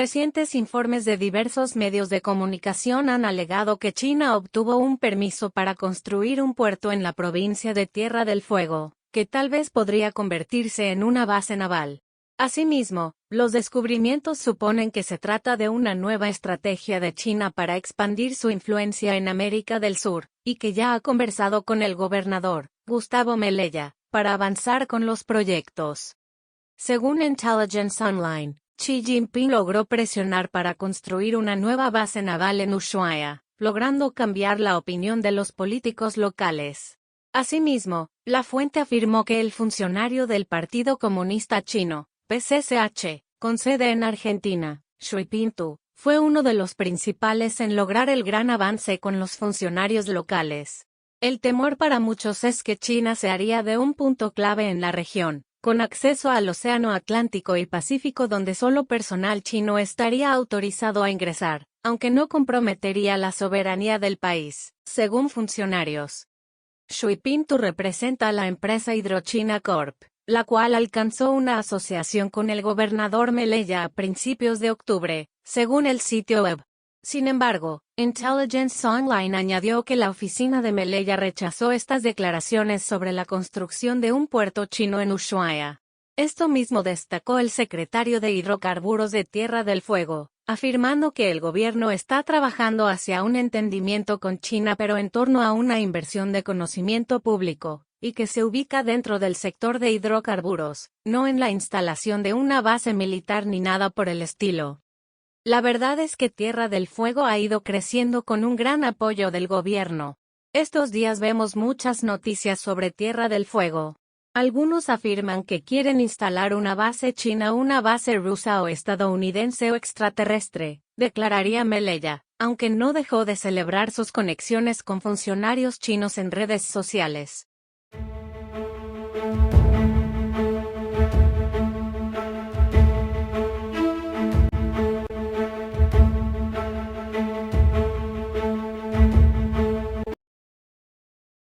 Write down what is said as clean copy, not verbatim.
Recientes informes de diversos medios de comunicación han alegado que China obtuvo un permiso para construir un puerto en la provincia de Tierra del Fuego, que tal vez podría convertirse en una base naval. Asimismo, los descubrimientos suponen que se trata de una nueva estrategia de China para expandir su influencia en América del Sur, y que ya ha conversado con el gobernador, Gustavo Melella, para avanzar con los proyectos. Según Intelligence Online, Xi Jinping logró presionar para construir una nueva base naval en Ushuaia, logrando cambiar la opinión de los políticos locales. Asimismo, la fuente afirmó que el funcionario del Partido Comunista Chino, PCCH, con sede en Argentina, Xu Pintu, fue uno de los principales en lograr el gran avance con los funcionarios locales. El temor para muchos es que China se haría de un punto clave en la región, con acceso al Océano Atlántico y Pacífico donde solo personal chino estaría autorizado a ingresar, aunque no comprometería la soberanía del país, según funcionarios. Xu Pintu representa a la empresa Hydrochina Corp., la cual alcanzó una asociación con el gobernador Melella a principios de octubre, según el sitio web. Sin embargo, Intelligence Online añadió que la oficina de Melella rechazó estas declaraciones sobre la construcción de un puerto chino en Ushuaia. Esto mismo destacó el secretario de Hidrocarburos de Tierra del Fuego, afirmando que el gobierno está trabajando hacia un entendimiento con China pero en torno a una inversión de conocimiento público, y que se ubica dentro del sector de hidrocarburos, no en la instalación de una base militar ni nada por el estilo. La verdad es que Tierra del Fuego ha ido creciendo con un gran apoyo del gobierno. Estos días vemos muchas noticias sobre Tierra del Fuego. Algunos afirman que quieren instalar una base china, una base rusa o estadounidense o extraterrestre, declararía Melella, aunque no dejó de celebrar sus conexiones con funcionarios chinos en redes sociales.